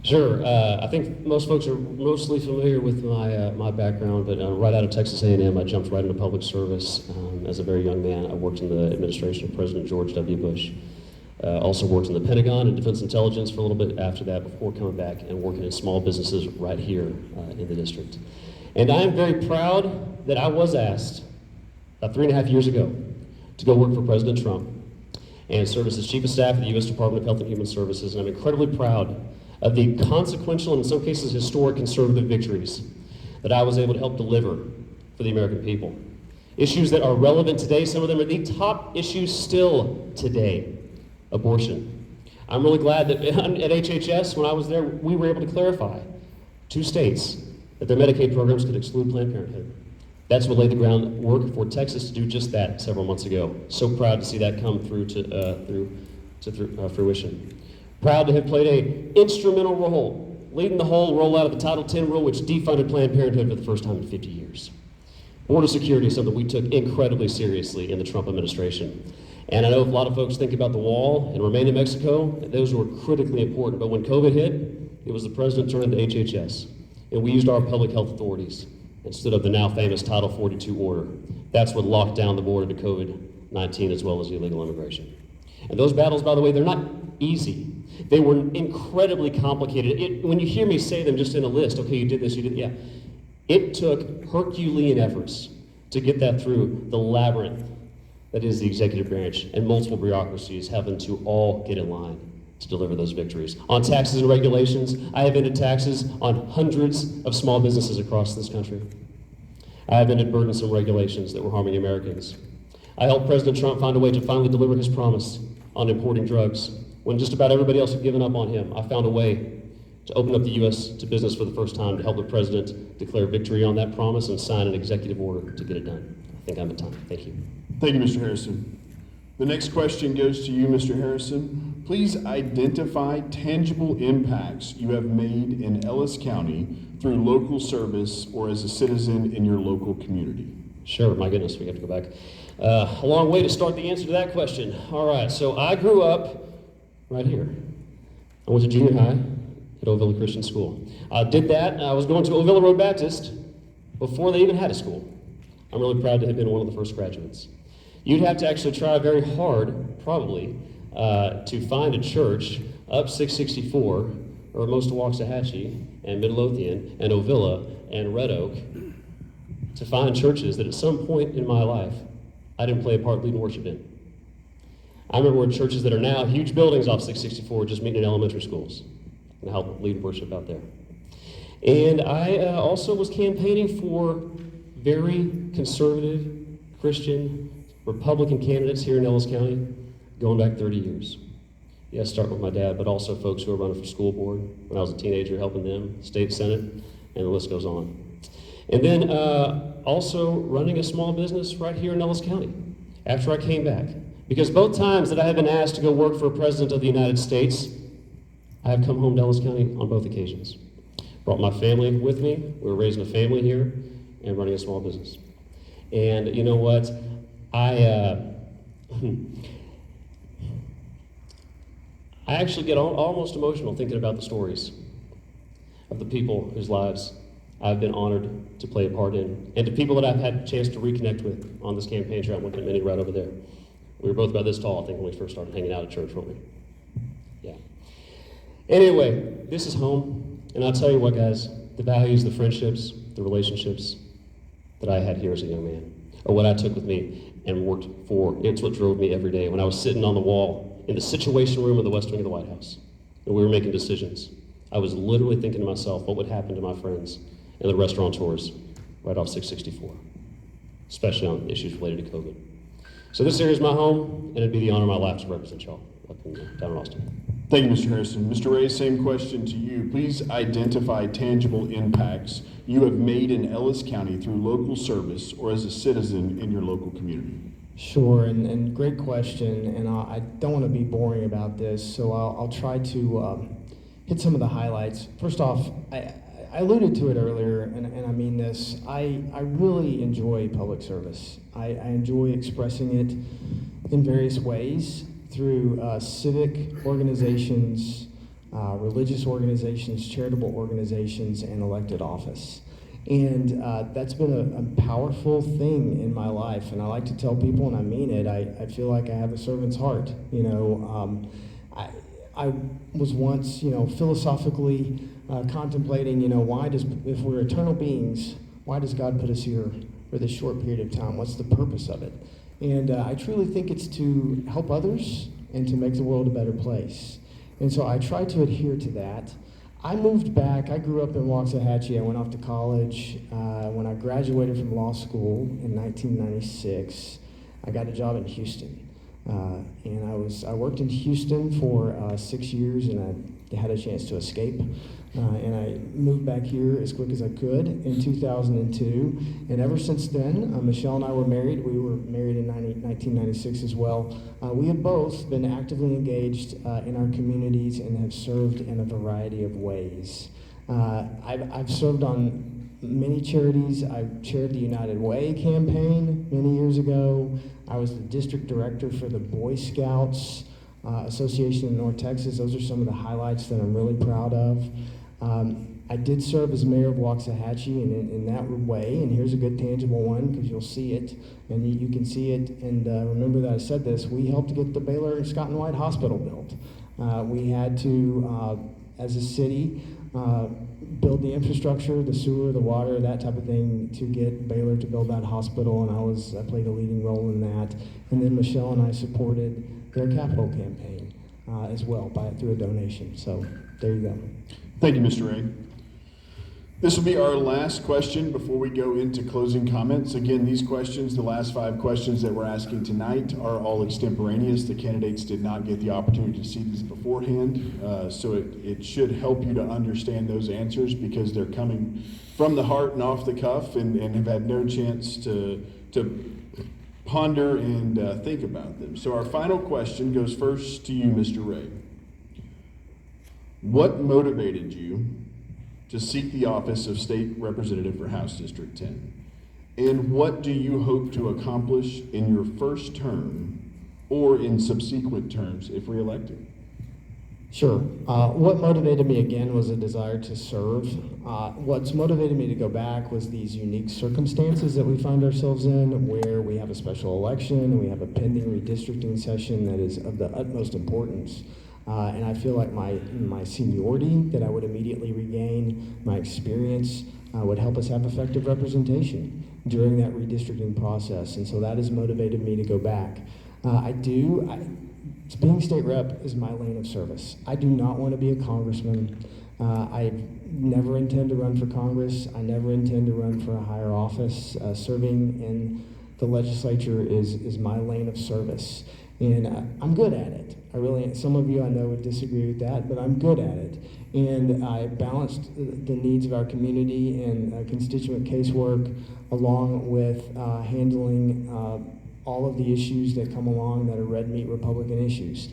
C: Sure. I think most folks are mostly familiar with my background, but right out of Texas A&M, I jumped right into public service. As a very young man, I worked in the administration of President George W. Bush. Also worked in the Pentagon and Defense Intelligence for a little bit after that, before coming back and working in small businesses right here in the district. And I am very proud that I was asked about 3.5 years ago to go work for President Trump and serve as his Chief of Staff at the U.S. Department of Health and Human Services. And I'm incredibly proud of the consequential and in some cases historic conservative victories that I was able to help deliver for the American people. Issues that are relevant today, some of them are the top issues still today. Abortion. I'm really glad that at HHS, when I was there, we were able to clarify 2 states that their Medicaid programs could exclude Planned Parenthood. That's what laid the groundwork for Texas to do just that several months ago. So proud to see that come through to fruition. Proud to have played an instrumental role, leading the whole rollout of the Title X rule, which defunded Planned Parenthood for the first time in 50 years. Border security is something we took incredibly seriously in the Trump administration. And I know a lot of folks think about the wall and remain in Mexico, and those were critically important. But when COVID hit, it was the president turning to HHS. And we used our public health authorities and stood up the now famous Title 42 order. That's what locked down the border to COVID-19 as well as illegal immigration. And those battles, by the way, they're not easy. They were incredibly complicated. When you hear me say them just in a list, okay, you did this, you did, yeah. It took Herculean efforts to get that through the labyrinth that is the executive branch and multiple bureaucracies having to all get in line to deliver those victories. On taxes and regulations, I have ended taxes on hundreds of small businesses across this country. I have ended burdensome regulations that were harming Americans. I helped President Trump find a way to finally deliver his promise on importing drugs. When just about everybody else had given up on him, I found a way to open up the U.S. to business for the first time to help the president declare victory on that promise and sign an executive order to get it done. I think I'm at time. Thank you.
B: Thank you, Mr. Harrison. The next question goes to you, Mr. Harrison. Please identify tangible impacts you have made in Ellis County through local service or as a citizen in your local community.
C: Sure, my goodness, we have to go back a long way to start the answer to that question. All right, so I grew up right here. I went to junior high at Ovilla Christian School. I did that, I was going to Ovilla Road Baptist before they even had a school. I'm really proud to have been one of the first graduates. You'd have to actually try very hard, probably, to find a church up 664, or most of Waxahachie, and Midlothian, and Ovilla, and Red Oak, to find churches that at some point in my life, I didn't play a part leading worship in. I remember where churches that are now huge buildings off 664 just meeting in elementary schools, and help lead worship out there. And I also was campaigning for very conservative, Christian, Republican candidates here in Ellis County, going back 30 years. Yes, starting with my dad, but also folks who were running for school board when I was a teenager, helping them, state senate, and the list goes on. And then also running a small business right here in Ellis County after I came back. Because both times that I have been asked to go work for a president of the United States, I have come home to Ellis County on both occasions. Brought my family with me. We were raising a family here and running a small business. And you know what? I actually get almost emotional thinking about the stories of the people whose lives I've been honored to play a part in, and to people that I've had a chance to reconnect with on this campaign trail. I'm looking at Minnie right over there. We were both about this tall, I think, when we first started hanging out at church, weren't we? Yeah. Anyway, this is home, and I'll tell you what, guys, the values, the friendships, the relationships that I had here as a young man, or what I took with me and worked for, it's what drove me every day when I was sitting on the wall in the Situation Room of the West Wing of the White House, and we were making decisions. I was literally thinking to myself, what would happen to my friends and the restaurateurs right off 664, especially on issues related to COVID. So this area is my home, and it'd be the honor of my life to represent y'all up in, down in Austin.
B: Thank you, Mr. Harrison. Mr. Wray, same question to you. Please identify tangible impacts you have made in Ellis County through local service or as a citizen in your local community.
D: Sure, and great question, and I don't want to be boring about this, so I'll try to hit some of the highlights. First off, I alluded to it earlier, and I mean this, I really enjoy public service. I enjoy expressing it in various ways through civic organizations, religious organizations, charitable organizations, and elected office. And that's been a powerful thing in my life, and I like to tell people, and I mean it, I feel like I have a servant's heart. You know, I was once, philosophically contemplating, if we're eternal beings, why does God put us here for this short period of time? What's the purpose of it? And I truly think it's to help others and to make the world a better place. And so I try to adhere to that. I moved back. I grew up in Waxahachie. I went off to college. When I graduated from law school in 1996, I got a job in Houston. And I worked in Houston for 6 years, and I had a chance to escape. And I moved back here as quick as I could in 2002. And ever since then, Michelle and I were married. We were married in 1996 as well. We have both been actively engaged in our communities and have served in a variety of ways. I've served on many charities. I chaired the United Way campaign many years ago. I was the district director for the Boy Scouts Association in North Texas. Those are some of the highlights that I'm really proud of. I did serve as mayor of Waxahachie in that way, and here's a good tangible one because you'll see it, and you can see it, and remember that I said this, we helped get the Baylor Scott and White Hospital built. We had to, as a city, build the infrastructure, the sewer, the water, that type of thing to get Baylor to build that hospital, and I played a leading role in that. And then Michelle and I supported their capital campaign as well through a donation. So there you go.
B: Thank you, Mr. Wray. This will be our last question before we go into closing comments. Again, these questions, the last 5 questions that we're asking tonight, are all extemporaneous. The candidates did not get the opportunity to see these beforehand, so it should help you to understand those answers because they're coming from the heart and off the cuff and have had no chance to ponder and think about them. So our final question goes first to you, Mr. Wray. What motivated you to seek the office of State Representative for House District 10? And what do you hope to accomplish in your first term or in subsequent terms if reelected?
D: Sure. What motivated me again was a desire to serve. What's motivated me to go back was these unique circumstances that we find ourselves in, where we have a special election and we have a pending redistricting session that is of the utmost importance. And I feel like my seniority that I would immediately regain, my experience, would help us have effective representation during that redistricting process. And so that has motivated me to go back. Being state rep is my lane of service. I do not want to be a congressman. I never intend to run for Congress. I never intend to run for a higher office. Serving in the legislature is my lane of service. And I'm good at it. I really, some of you I know would disagree with that, but I'm good at it. And I balanced the needs of our community and constituent casework along with handling all of the issues that come along that are red meat Republican issues.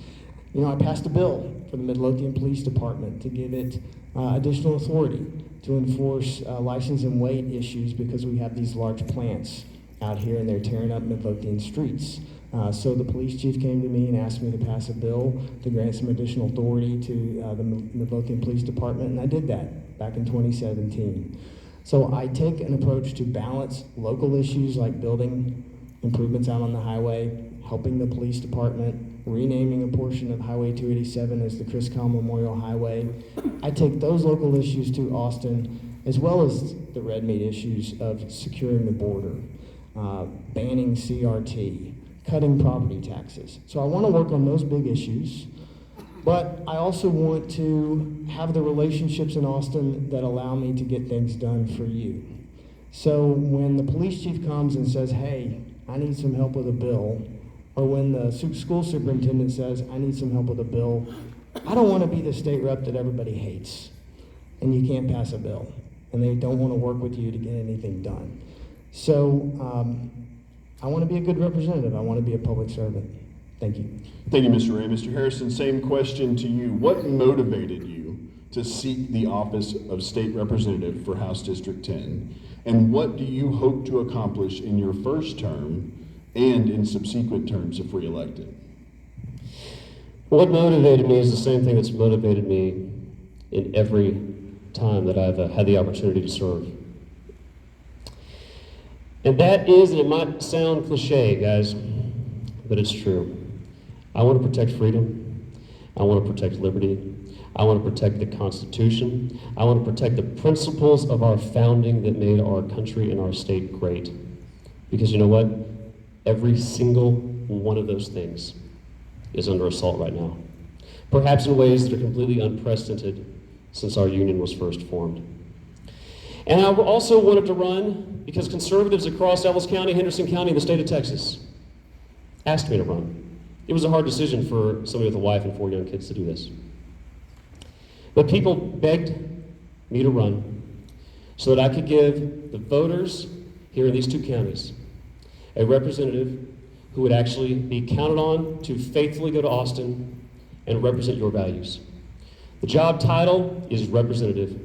D: You know, I passed a bill for the Midlothian Police Department to give it additional authority to enforce license and weight issues because we have these large plants out here and they're tearing up Midlothian streets. So the police chief came to me and asked me to pass a bill to grant some additional authority to the Midlothian Police Department, and I did that back in 2017. So I take an approach to balance local issues like building improvements out on the highway, helping the police department, renaming a portion of Highway 287 as the Chris Kyle Memorial Highway. I take those local issues to Austin, as well as the red meat issues of securing the border, banning CRT, cutting property taxes. So I want to work on those big issues, but I also want to have the relationships in Austin that allow me to get things done for you. So when the police chief comes and says, hey, I need some help with a bill, or when the school superintendent says, I need some help with a bill, I don't want to be the state rep that everybody hates, and you can't pass a bill, and they don't want to work with you to get anything done. So I want to be a good representative. I want to be a public servant. Thank you.
B: Thank you, Mr. Wray. Mr. Harrison, same question to you. What motivated you to seek the office of State Representative for House District 10? And what do you hope to accomplish in your first term and in subsequent terms if reelected?
C: What motivated me is the same thing that's motivated me in every time that I've had the opportunity to serve. And that is, and it might sound cliche, guys, but it's true. I want to protect freedom. I want to protect liberty. I want to protect the Constitution. I want to protect the principles of our founding that made our country and our state great. Because you know what? Every single one of those things is under assault right now. Perhaps in ways that are completely unprecedented since our union was first formed. And I also wanted to run because conservatives across Ellis County, Henderson County, and the state of Texas asked me to run. It was a hard decision for somebody with a wife and 4 young kids to do this. But people begged me to run so that I could give the voters here in these 2 counties a representative who would actually be counted on to faithfully go to Austin and represent your values. The job title is representative.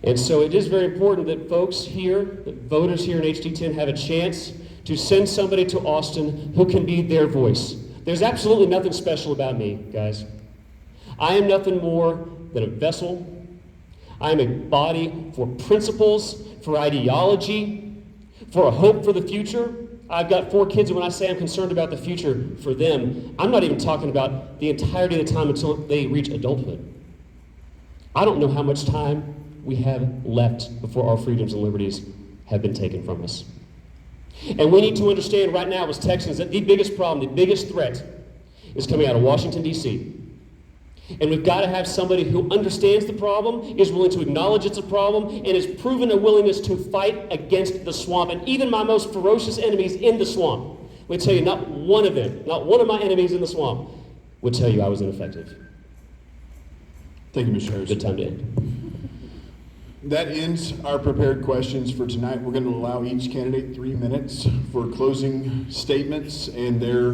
C: And so it is very important that folks here, that voters here in HD10 have a chance to send somebody to Austin who can be their voice. There's absolutely nothing special about me, guys. I am nothing more than a vessel. I am a body for principles, for ideology, for a hope for the future. I've got 4 kids, and when I say I'm concerned about the future for them, I'm not even talking about the entirety of the time until they reach adulthood. I don't know how much time we have left before our freedoms and liberties have been taken from us. And we need to understand right now as Texans that the biggest problem, the biggest threat is coming out of Washington, D.C. And we've got to have somebody who understands the problem, is willing to acknowledge it's a problem, and has proven a willingness to fight against the swamp. And even my most ferocious enemies in the swamp would tell you, not one of them, not one of my enemies in the swamp would tell you I was ineffective.
B: Thank you, Mr. Harrison.
C: Good time to end.
B: That ends our prepared questions for tonight. We're going to allow each candidate 3 minutes for closing statements and their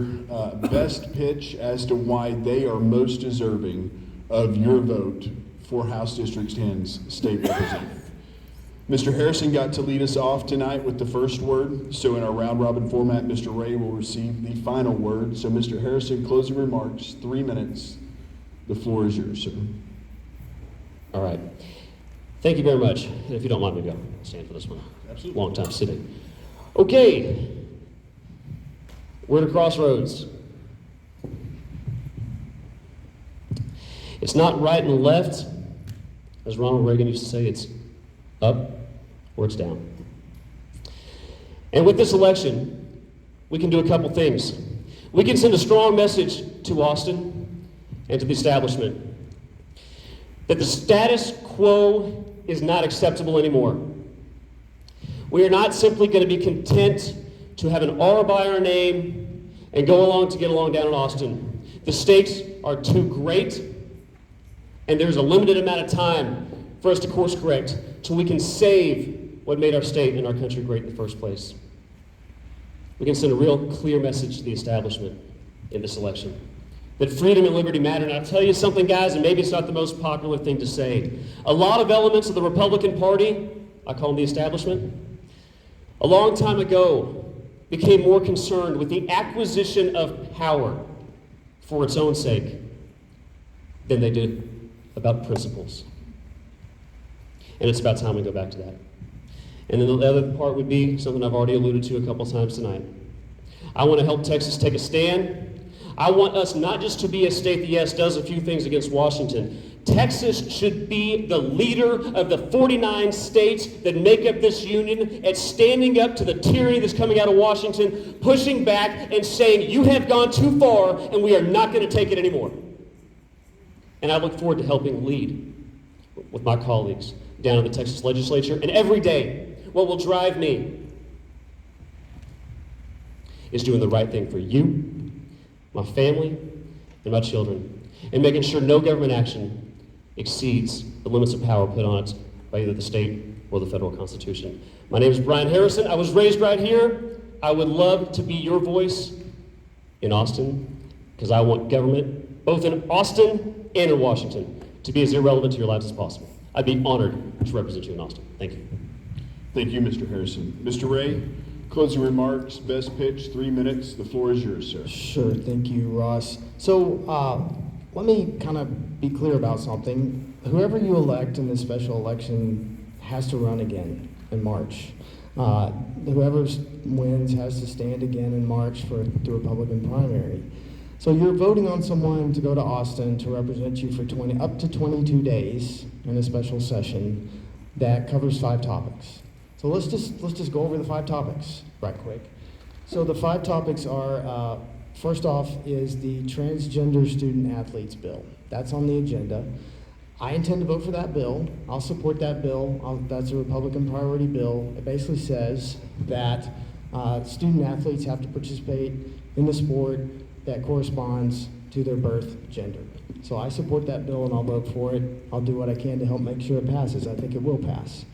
B: best pitch as to why they are most deserving of your vote for House District 10's state representative. Mr. Harrison got to lead us off tonight with the first word, so in our round-robin format, Mr. Wray will receive the final word. So, Mr. Harrison, closing remarks, 3 minutes. The floor is yours, sir.
C: All right. Thank you very much. And if you don't mind me, I'll stand for this one.
B: Absolutely.
C: Long time sitting. Okay. We're at a crossroads. It's not right and left. As Ronald Reagan used to say, it's up or it's down. And with this election, we can do a couple things. We can send a strong message to Austin and to the establishment that the status quo is not acceptable anymore. We are not simply going to be content to have an R by our name and go along to get along down in Austin. The stakes are too great, and there's a limited amount of time for us to course correct so we can save what made our state and our country great in the first place. We can send a real clear message to the establishment in this election that freedom and liberty matter. And I'll tell you something, guys, and maybe it's not the most popular thing to say. A lot of elements of the Republican Party, I call them the establishment, a long time ago became more concerned with the acquisition of power for its own sake than they did about principles. And it's about time we go back to that. And then the other part would be something I've already alluded to a couple times tonight. I want to help Texas take a stand. I want us not just to be a state that, yes, does a few things against Washington. Texas should be the leader of the 49 states that make up this union at standing up to the tyranny that's coming out of Washington, pushing back and saying, you have gone too far and we are not going to take it anymore. And I look forward to helping lead with my colleagues down in the Texas Legislature. And every day, what will drive me is doing the right thing for you, my family, and my children, and making sure no government action exceeds the limits of power put on it by either the state or the federal Constitution. My name is Brian Harrison. I was raised right here. I would love to be your voice in Austin, because I want government, both in Austin and in Washington, to be as irrelevant to your lives as possible. I'd be honored to represent you in Austin. Thank you.
B: Thank you, Mr. Harrison. Mr. Wray, closing remarks, best pitch, 3 minutes. The floor is yours, sir.
D: Sure, thank you, Ross. So let me kind of be clear about something. Whoever you elect in this special election has to run again in March. Whoever wins has to stand again in March for the Republican primary. So you're voting on someone to go to Austin to represent you for up to 22 days in a special session that covers 5 topics. So let's just go over the 5 topics right quick. So the 5 topics are, first off is the Transgender Student Athletes Bill. That's on the agenda. I intend to vote for that bill. I'll support that bill. That's a Republican priority bill. It basically says that student athletes have to participate in the sport that corresponds to their birth gender. So I support that bill and I'll vote for it. I'll do what I can to help make sure it passes. I think it will pass.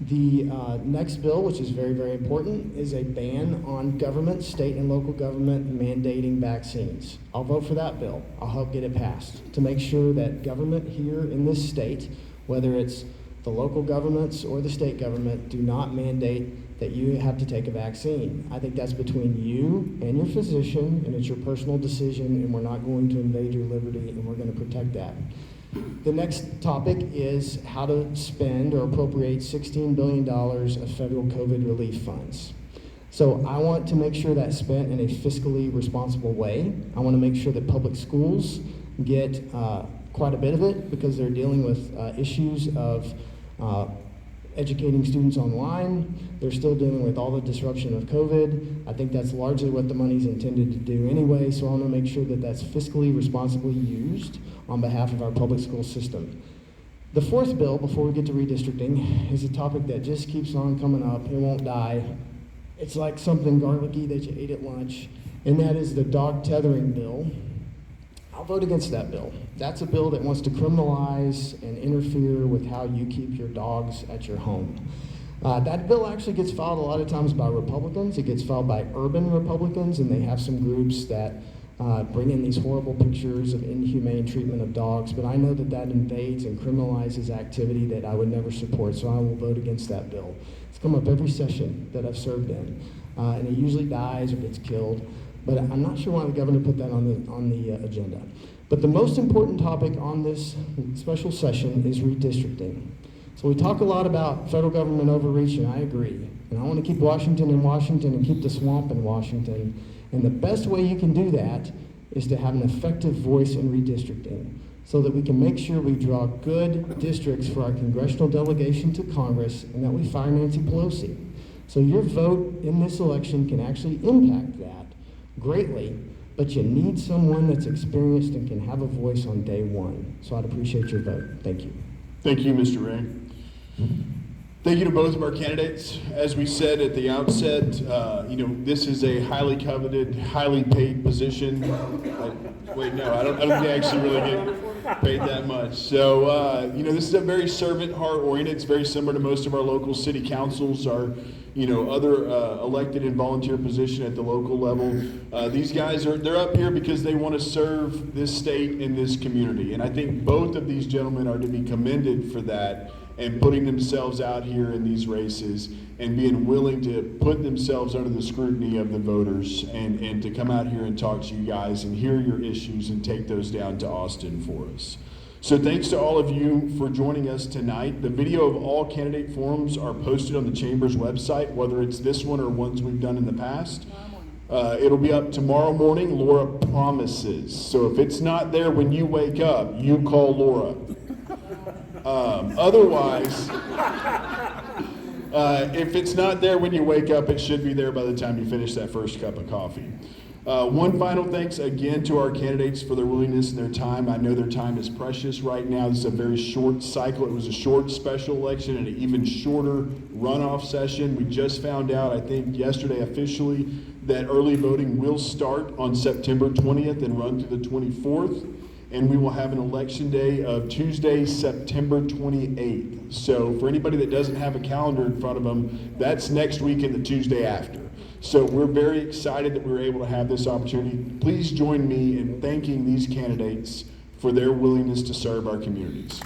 D: The next bill, which is very, very important, is a ban on government, state and local government mandating vaccines. I'll vote for that bill. I'll help get it passed to make sure that government here in this state, whether it's the local governments or the state government, do not mandate that you have to take a vaccine. I think that's between you and your physician, and it's your personal decision, and we're not going to invade your liberty, and we're going to protect that. The next topic is how to spend or appropriate $16 billion of federal COVID relief funds. So I want to make sure that's spent in a fiscally responsible way. I want to make sure that public schools get quite a bit of it because they're dealing with issues of educating students online. They're still dealing with all the disruption of COVID. I think that's largely what the money's intended to do anyway, so I want to make sure that that's fiscally responsibly used on behalf of our public school system. The fourth bill, before we get to redistricting, is a topic that just keeps on coming up. It won't die. It's like something garlicky that you ate at lunch, and that is the dog tethering bill. I'll vote against that bill. That's a bill that wants to criminalize and interfere with how you keep your dogs at your home. That bill actually gets filed a lot of times by Republicans. It gets filed by urban Republicans, and they have some groups that bring in these horrible pictures of inhumane treatment of dogs, but I know that that invades and criminalizes activity that I would never support, so I will vote against that bill. It's come up every session that I've served in, and it usually dies or gets killed. But I'm not sure why the governor put that on the agenda. But the most important topic on this special session is redistricting. So we talk a lot about federal government overreach, and I agree. And I want to keep Washington in Washington and keep the swamp in Washington. And the best way you can do that is to have an effective voice in redistricting so that we can make sure we draw good districts for our congressional delegation to Congress and that we fire Nancy Pelosi. So your vote in this election can actually impact that greatly, but you need someone that's experienced and can have a voice on day one. So I'd appreciate your vote. Thank you.
B: Thank you, Mr. Wray. Thank you to both of our candidates. As we said at the outset, this is a highly coveted, highly paid position. Wait, no, I don't actually really get paid that much. So, this is a very servant heart oriented. It's very similar to most of our local city councils, our other elected and volunteer position at the local level. These guys they're up here because they want to serve this state and this community. And I think both of these gentlemen are to be commended for that and putting themselves out here in these races and being willing to put themselves under the scrutiny of the voters and to come out here and talk to you guys and hear your issues and take those down to Austin for us. So thanks to all of you for joining us tonight. The video of all candidate forums are posted on the Chamber's website, whether it's this one or ones we've done in the past. It'll be up tomorrow morning, Laura promises. So if it's not there when you wake up, you call Laura. Otherwise, if it's not there when you wake up, it should be there by the time you finish that first cup of coffee. One final thanks again to our candidates for their willingness and their time. I know their time is precious right now. This is a very short cycle. It was a short special election and an even shorter runoff session. We just found out, I think yesterday officially, that early voting will start on September 20th and run through the 24th. And we will have an election day of Tuesday, September 28th. So for anybody that doesn't have a calendar in front of them, that's next week and the Tuesday after. So we're very excited that we were able to have this opportunity. Please join me in thanking these candidates for their willingness to serve our communities.